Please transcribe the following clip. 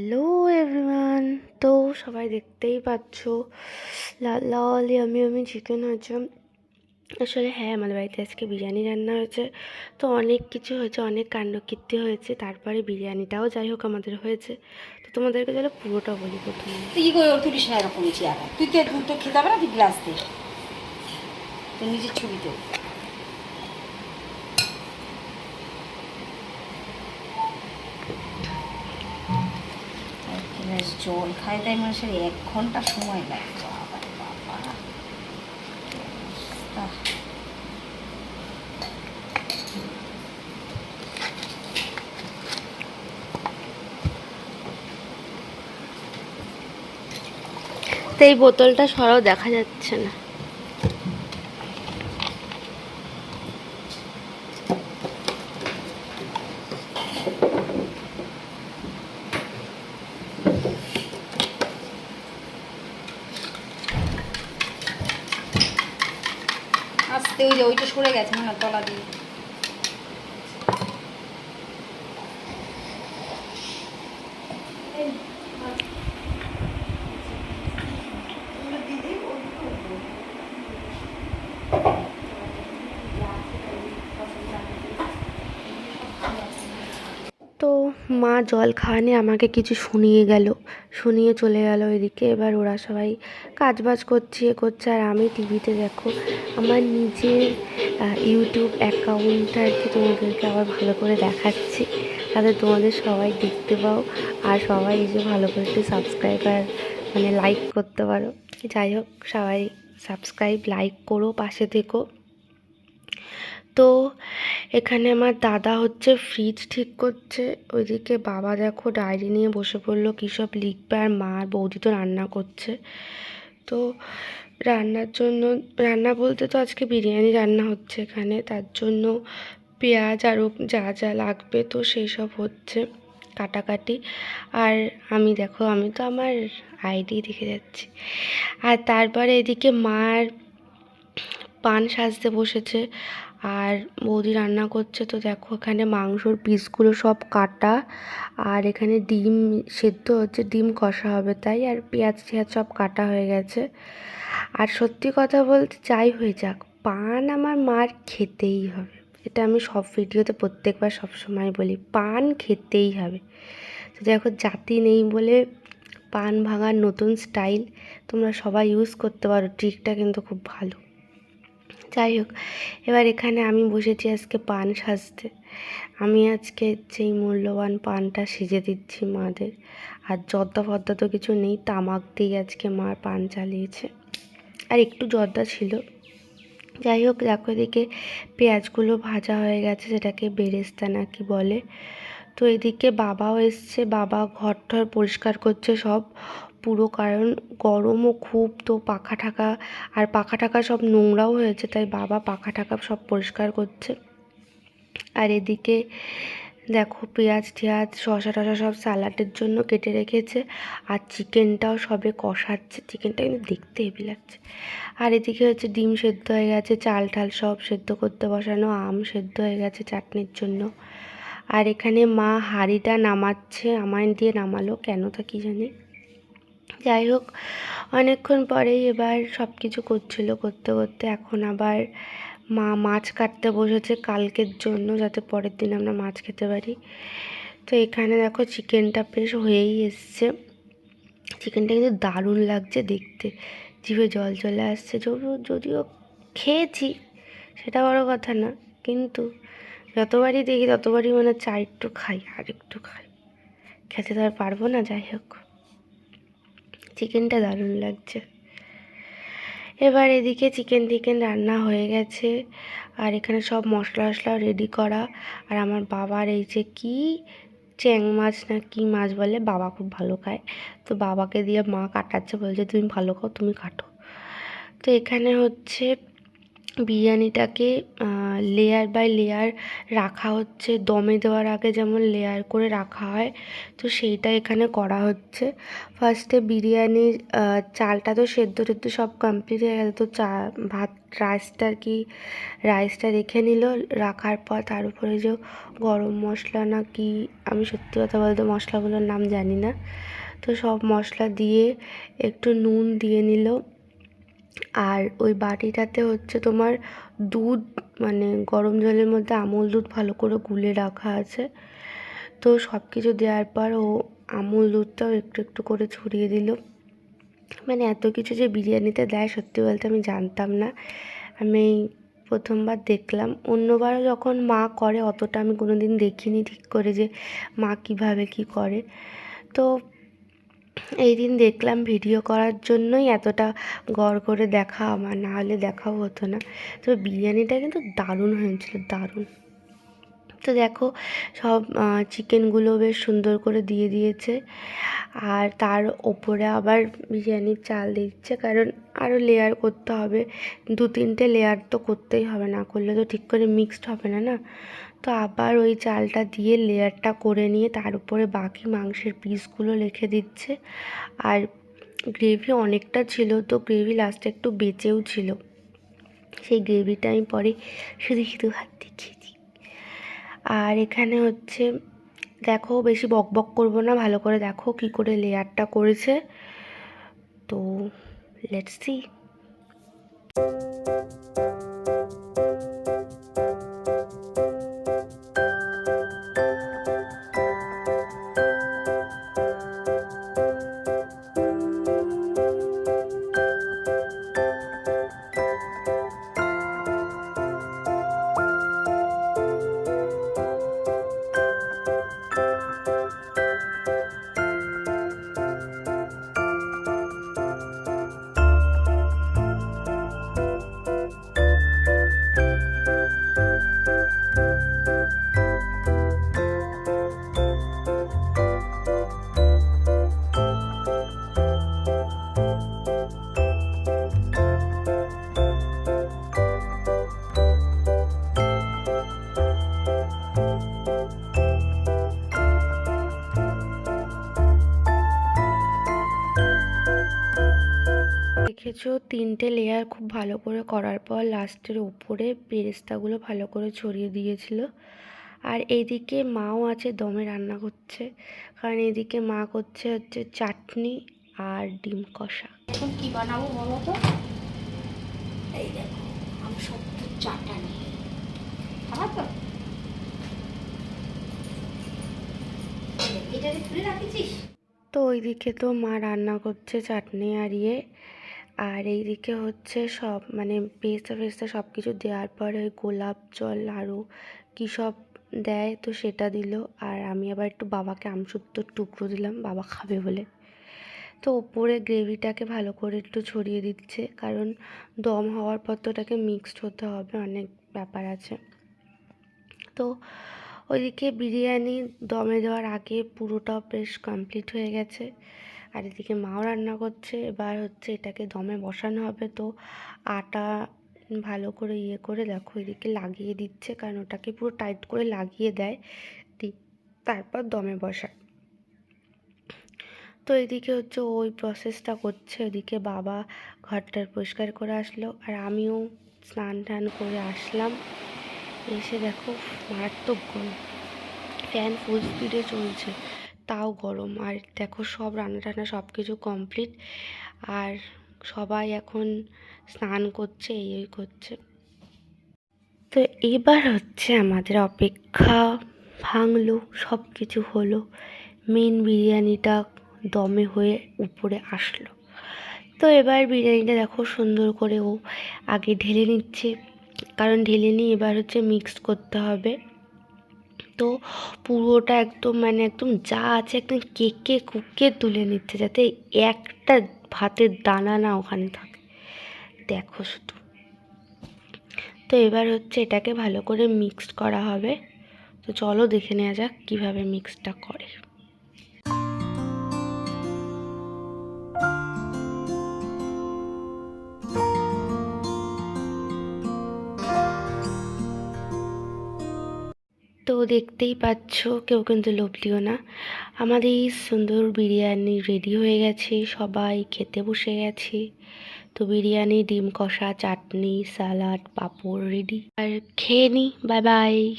Hello everyone. তো সবাই দেখতেই পাচ্ছ লাল লাল আমি চিকেন হয়েছে। আসলে হ্যাঁ, আমাদের বাড়িতে আজকে বিরিয়ানি রান্না হয়েছে। তো অনেক কিছু হয়েছে, অনেক কাণ্ডকীর্তি হয়েছে, তারপরে বিরিয়ানিটাও যাই হোক আমাদের হয়েছে। তো তোমাদেরকে চলো পুরোটা বলি প্রথমে। তুই কি করে তুলিস না এরকম চেয়ারা? তুই তো খেতে হবে না, তুই গ্লাস দে তোর নিজের ছবি তো। জল খায় তাই মানুষের 1 ঘন্টা সময় লাগে। বাবারে বাবা, তো এই বোতলটা সরাও, দেখা যাচ্ছে না। আস্তে ওই যে ওইটা সরে গেছে না তলা দিয়ে। তো মা জল খাওয়া নিয়ে আমাকে কিছু শুনিয়ে গেল, শুনিয়ে চলে গেল এদিকে। এবার ওরা সবাই কাজবাজ করছে করছে, আর আমি টিভিতে দেখো আমার নিজের ইউটিউব অ্যাকাউন্টটা আর কি তোমাদেরকে আবার ভালো করে দেখাচ্ছি, তাতে তোমাদের সবাই দেখতে পাও আর সবাই এসে ভালো করে একটু সাবস্ক্রাইব আর লাইক করতে পারো। যাই হোক, সবাই সাবস্ক্রাইব লাইক করো, পাশে থেকো। তো এখানে আমার দাদা হচ্ছে ফ্রিজ ঠিক করছে, ওইদিকে বাবা দেখো ডায়েরি নিয়ে বসে পড়লো কী সব লিখবে, আর মা আর বৌদি তো রান্না করছে। তো রান্নার জন্য, রান্না বলতে তো আজকে বিরিয়ানি রান্না হচ্ছে এখানে, তার জন্য পেঁয়াজ আরও যা যা লাগবে তো সেই সব হচ্ছে কাটাকাটি। আর আমি দেখো, আমি তো আমার আইডি দেখে যাচ্ছি। আর তারপরে এদিকে মার পান সাজতে বসেছে আর বৌদি রান্না করছে। তো দেখো এখানে মাংসর পিসগুলো সব কাটা, আর এখানে ডিম সেদ্ধ হচ্ছে, ডিম কষা হবে তাই, আর পেঁয়াজ টেয়াজ সব কাটা হয়ে গেছে। আর সত্যি কথা বলতে যাই হয়ে যাক, পান আমার মার খেতেই হবে। এটা আমি সব ভিডিওতে প্রত্যেকবার সবসময় বলি, পান খেতেই হবে। তো দেখো জাতি নেই বলে পান ভাঙার নতুন স্টাইল তোমরা সবাই ইউজ করতে পারো, ট্রিকটা কিন্তু খুব ভালো। যাই হোক, এবার এখানে আমি বসেছি আজকে পান সাজতে। আমি আজকে যেই মূল্যবান পানটা সেজে দিচ্ছি মাদের। আর জর্দা ফর্দা তো কিছু নেই, তামাক দিয়ে আজকে মার পান চালিয়েছে, আর একটু জর্দা ছিল। যাই হোক, দেখো এদিকে পেঁয়াজগুলো ভাজা হয়ে গেছে, যেটাকে বেরেস্তা নাকি বলে। তো এদিকে বাবাও এসছে, বাবা ঘর টর পরিষ্কার করছে সব পুরো, কারণ গরমও খুব, তো পাখা ঠাকা, আর পাখা ঠাকা সব নোংরাও হয়েছে, তাই বাবা পাখা ঠাকা সব পরিষ্কার করছে। আর এদিকে দেখো পেঁয়াজ টেয়াজ শসা টসা সব স্যালাডের জন্য কেটে রেখেছে, আর চিকেনটাও সবে কষাচ্ছে, চিকেনটা কিন্তু দেখতে হেভি লাগছে। আর এদিকে হচ্ছে ডিম সেদ্ধ হয়ে গেছে, চাল ঠাল সব সেদ্ধ করতে বসানো, আম সেদ্ধ হয়ে গেছে চাটনির জন্য। আর এখানে মা হাঁড়িটা নামাচ্ছে, আমায় দিয়ে নামালো কেন তা কী জানি। যাই হোক, অনেকক্ষণ পরেই এবার সব কিছু করছিল, করতে করতে এখন আবার মা মাছ কাটতে বসেছে কালকের জন্য, যাতে পরের দিন আমরা মাছ খেতে পারি। তো এখানে দেখো চিকেনটা বেশ হয়েই এসছে, চিকেনটা কিন্তু দারুণ লাগছে দেখতে, জিভে জল চলে আসছে। যদিও খেয়েছি, সেটা বড় কথা না, কিন্তু যতবারই দেখি ততবারই চাই একটু খাই আর একটু খাই, খেতে তো আর পারবো না। যাই হোক, চিকেনটা দারুণ লাগছে। এবার এদিকে চিকেন টিকেন রান্না হয়ে গেছে, আর এখানে সব মশলা টশলা রেডি করা। আর আমার বাবার এই যে কি চ্যাং মাছ না কি মাছ বলে, বাবা খুব ভালো খায়, তো বাবাকে দিয়ে মা কাটাচ্ছে, বলছে তুমি ভালো খাও, তুমি কাটো। তো এখানে হচ্ছে বিরিয়ানিটাকে লেয়ার বাই লেয়ার রাখা হচ্ছে, দমে দেওয়ার আগে যেমন লেয়ার করে রাখা হয়, তো সেইটা এখানে করা হচ্ছে। ফার্স্টে বিরিয়ানির চালটা তো সেদ্ধ টেদ্ধ সব কমপ্লিট হয়ে গেছে, তো ভাত রাইসটা আর কি রাইসটা রেখে নিল। রাখার পর তার উপরে যে গরম মশলা না কি, আমি সত্যি কথা বলতে মশলাগুলোর নাম জানি না, তো সব মশলা দিয়ে একটু নুন দিয়ে নিল। আর ওই বাটিটাতে হচ্ছে তোমার দুধ, মানে গরম জলের মধ্যে আমুল দুধ ভালো করে গুলে রাখা আছে। তো সব কিছু দেওয়ার পর ও আমুল দুধটাও একটু একটু করে ছড়িয়ে দিল। মানে এত কিছু যে বিরিয়ানিতে দেয় সত্যি বলতে আমি জানতাম না, আমি প্রথমবার দেখলাম। অন্যবারও যখন মা করে অতটা আমি কোনো দিন দেখিনি ঠিক করে যে মা কীভাবে কী করে। তো এই দিন দেখলাম, ভিডিও করার জন্যই এতটা গড় করে দেখা, আমার না হলে দেখাও হতো না। তবে বিরিয়ানিটা কিন্তু দারুণ হয়েছিল, দারুণ। তো দেখো সব চিকেনগুলো বেশ সুন্দর করে দিয়ে দিয়েছে, আর তার ওপরে আবার বিরিয়ানির চাল দিচ্ছে, কারণ আরও লেয়ার করতে হবে, 2-3টে লেয়ার তো করতেই হবে, না করলে তো ঠিক করে মিক্সড হবে না না। তো আবার ওই চালটা দিয়ে লেয়ারটা করে নিয়ে তার উপরে বাকি মাংসের পিসগুলো রেখে দিচ্ছে। আর গ্রেভি অনেকটা ছিল, তো গ্রেভি লাস্টে একটু বেঁচেও ছিল, সেই গ্রেভিটা আমি পরে শুধু শুধু হাত দেখিয়েছি। আর এখানে হচ্ছে দেখো, বেশি বক বক করবো না, ভালো করে দেখো কি করে লেয়ারটা করেছে। তো লেটস সি। দেখেছো 3টে লেয়ার খুব ভালো করে করার পর লাস্টের উপরে বেরেস্তাগুলো ভালো করে ছড়িয়ে দিয়েছিল। আর এদিকে মাও আছে, দমে রান্না করছে, কারণ এদিকে মা করছে হচ্ছে চাটনি আর ডিম কষা। এখন কি বানাবো বলো তো? এই দেখো আমি সত্যি চাটানি খাবার তো এটা খুলে রাখিছিস। তো ওইদিকে তো মা রান্না করছে চাটনি আর ইয়ে, আর এইদিকে হচ্ছে সব মানে পেস্তা ফেস্তা সব কিছু দেওয়ার পরে গোলাপ জল আরও কী সব দেয়, তো সেটা দিল। আর আমি আবার একটু বাবাকে আমসত্ত্বর টুকরো দিলাম, বাবা খাবে বলে। তো ওপরে গ্রেভিটাকে ভালো করে একটু ছড়িয়ে দিচ্ছে, কারণ দম হওয়ার পর তো ওটাকে মিক্সড হতে হবে, অনেক ব্যাপার আছে। তো ওইদিকে বিরিয়ানি দমে দেওয়ার আগে পুরোটা বেশ কমপ্লিট হয়ে গেছে। আর এদিকে মাও রান্না করছে, এবার হচ্ছে এটাকে দমে বসানো হবে। তো আটা ভালো করে ইয়ে করে দেখো এদিকে লাগিয়ে দিচ্ছে, কারণ ওটাকে পুরো টাইট করে লাগিয়ে দেয়, তারপর দমে বসায়। তো এদিকে হচ্ছে ওই প্রসেসটা করছে, ওদিকে বাবা ঘরটার পরিষ্কার করে আসলো, আর আমিও স্নান টান করে আসলাম। এসে দেখো মারাত্মক গরম, ফ্যান ফুল স্পিডে চলছে তাও গরম। আর দেখো সব রান্না টান্না সব কিছু কমপ্লিট, আর সবাই এখন স্নান করছে, এই করছে। তো এবার হচ্ছে আমাদের অপেক্ষা ভাঙলো, সব কিছু হলো, মেন বিরিয়ানিটা দমে হয়ে উপরে আসলো। তো এবার বিরিয়ানিটা দেখো সুন্দর করে ও আগে ঢেলে নিচ্ছে, কারণ ঢেলে নিয়ে এবার হচ্ছে মিক্সড করতে হবে। তো পুরোটা একদম মানে একদম যা আছে একদম কেকে কুকে তুলে নিচ্ছে, যাতে একটা ভাতের দানা না ওখানে থাকে, দেখো শুধু। তো এবার হচ্ছে এটাকে ভালো করে মিক্সড করা হবে। তো চলো দেখে নেওয়া যাক কীভাবে মিক্সডটা করে। দেখতেই পাচ্ছ, কেউ কিন্তু লোভলিও না, আমাদের এই সুন্দর বিরিয়ানি রেডি হয়ে গেছে, সবাই খেতে বসে গেছে। তো বিরিয়ানি, ডিম কষা, চাটনি, স্যালাড, পাঁপড় রেডি। আর খেয়ে নি। Bye bye.